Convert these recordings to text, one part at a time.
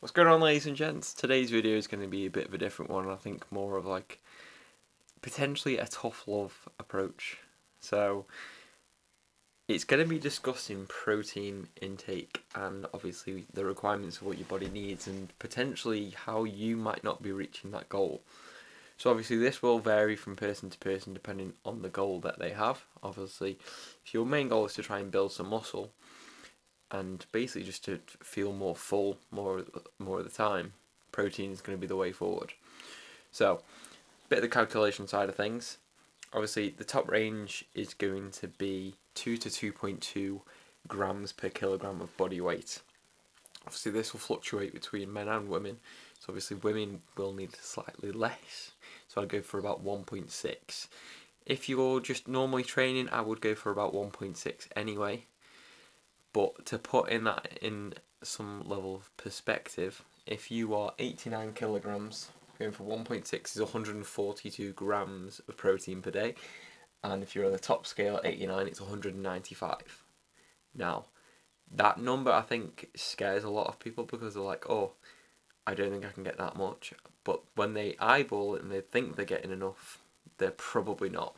What's going on, ladies and gents? Today's video is going to be a bit of a different one. I think more of like potentially a tough love approach. So it's going to be discussing protein intake and obviously the requirements of what your body needs and potentially how you might not be reaching that goal. So obviously this will vary from person to person depending on the goal that they have. Obviously, if your main goal is to try and build some muscle and basically just to feel more full more of the time, protein is going to be the way forward. So, bit of the calculation side of things. Obviously, the top range is going to be 2 to 2.2 grams per kilogram of body weight. Obviously, this will fluctuate between men and women. So, obviously, women will need slightly less. So, I'd go for about 1.6. If you're just normally training, I would go for about 1.6 anyway. But to put in some level of perspective, if you are 89 kilograms, going for 1.6 is 142 grams of protein per day, and if you're on the top scale, 89, it's 195. Now, that number I think scares a lot of people because they're like, oh, I don't think I can get that much. But when they eyeball it and they think they're getting enough, they're probably not.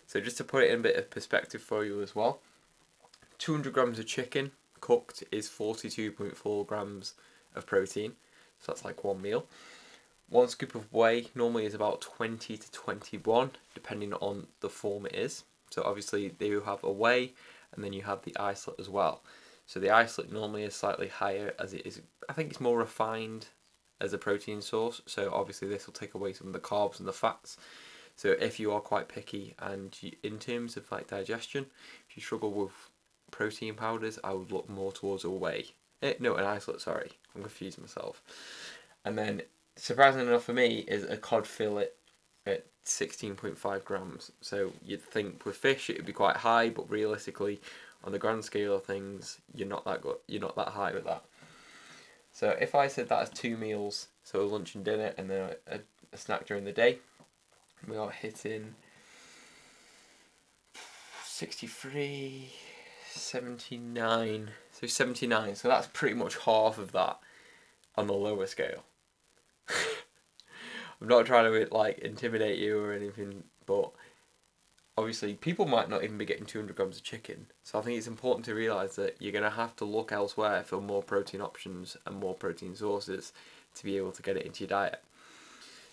So just to put it in a bit of perspective for you as well, 200 grams of chicken cooked is 42.4 grams of protein, so that's like one meal. One scoop of whey normally is about 20 to 21, depending on the form it is. So obviously they have a whey, and then you have the isolate as well. So the isolate normally is slightly higher as it is, I think it's more refined as a protein source, so obviously this will take away some of the carbs and the fats. So if you are quite picky and in terms of like digestion, if you struggle with protein powders, I would look more towards a whey. No, an isolate, sorry. I'm confusing myself. And then, surprisingly enough for me, is a cod fillet at 16.5 grams. So you'd think with fish it would be quite high, but realistically, on the grand scale of things, you're not that good. You're not that high with that. So if I said that as two meals, so lunch and dinner, and then a snack during the day, we are hitting 63, 79. So 79. So that's pretty much half of that on the lower scale. I'm not trying to like intimidate you or anything, but obviously people might not even be getting 200 grams of chicken. So I think it's important to realise that you're going to have to look elsewhere for more protein options and more protein sources to be able to get it into your diet.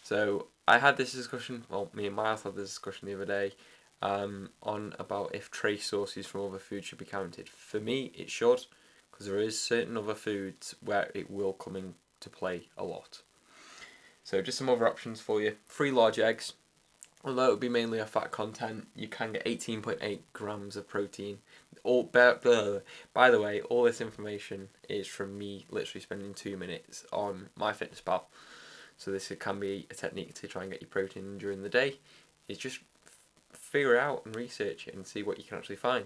So I had this discussion, well, me and Miles had this discussion the other day, on about if trace sources from other foods should be counted. For me, it should, because there is certain other foods where it will come into play a lot. So just some other options for you. 3 large eggs. Although it would be mainly a fat content, you can get 18.8 grams of protein. By the way, all this information is from me literally spending 2 minutes on MyFitnessPal. So this can be a technique to try and get your protein in during the day. It's just figure it out and research it and see what you can actually find.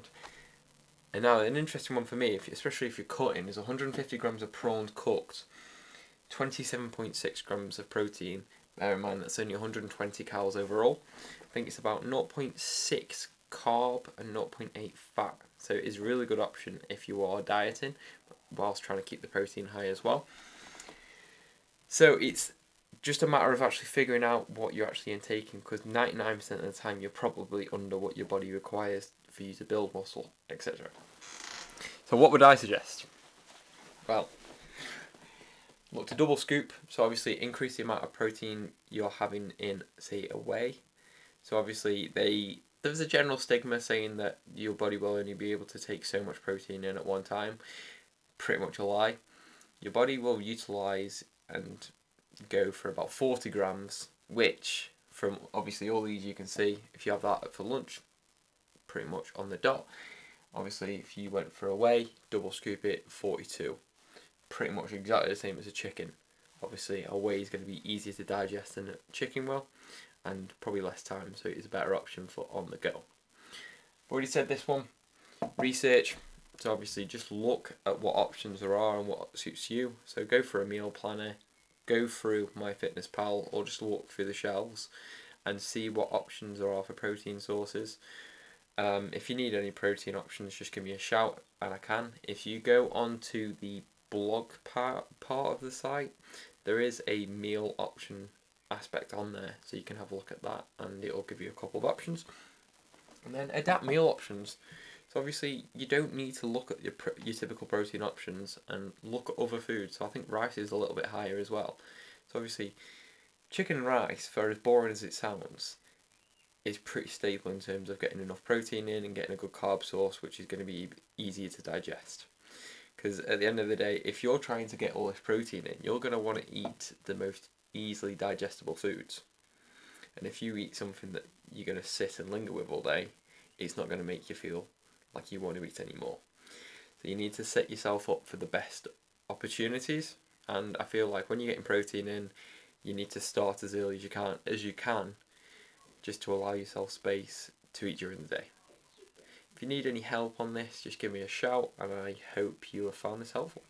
And now an interesting one for me, especially if you're cutting, is 150 grams of prawns cooked, 27.6 grams of protein. Bear in mind that's only 120 calories overall. I think it's about 0.6 carb and 0.8 fat. So it is a really good option if you are dieting whilst trying to keep the protein high as well. So it's just a matter of actually figuring out what you're actually intaking, because 99% of the time you're probably under what your body requires for you to build muscle, etc. So what would I suggest? Well, look to double scoop, so obviously increase the amount of protein you're having in, say, a whey. So obviously there's a general stigma saying that your body will only be able to take so much protein in at one time. Pretty much a lie. Your body will utilise and go for about 40 grams, which from obviously all these you can see, if you have that for lunch, pretty much on the dot. Obviously if you went for a whey, double scoop it, 42. Pretty much exactly the same as a chicken. Obviously a whey is going to be easier to digest than a chicken will, and probably less time, so it's a better option for on the go. I've already said this one, research. So obviously just look at what options there are and what suits you. So go for a meal planner, go through MyFitnessPal, or just walk through the shelves and see what options there are for protein sources. If you need any protein options, just give me a shout and I can. If you go onto the blog part of the site, there is a meal option aspect on there, so you can have a look at that, and it'll give you a couple of options. And then adapt meal options. So obviously you don't need to look at your typical protein options and look at other foods. So I think rice is a little bit higher as well. So obviously chicken and rice, for as boring as it sounds, is pretty stable in terms of getting enough protein in and getting a good carb source, which is going to be easier to digest. Because at the end of the day, if you're trying to get all this protein in, you're going to want to eat the most easily digestible foods. And if you eat something that you're going to sit and linger with all day, it's not going to make you feel like you want to eat anymore. So you need to set yourself up for the best opportunities. And I feel like when you're getting protein in, you need to start as early as you can, just to allow yourself space to eat during the day. If you need any help on this, just give me a shout, and I hope you have found this helpful.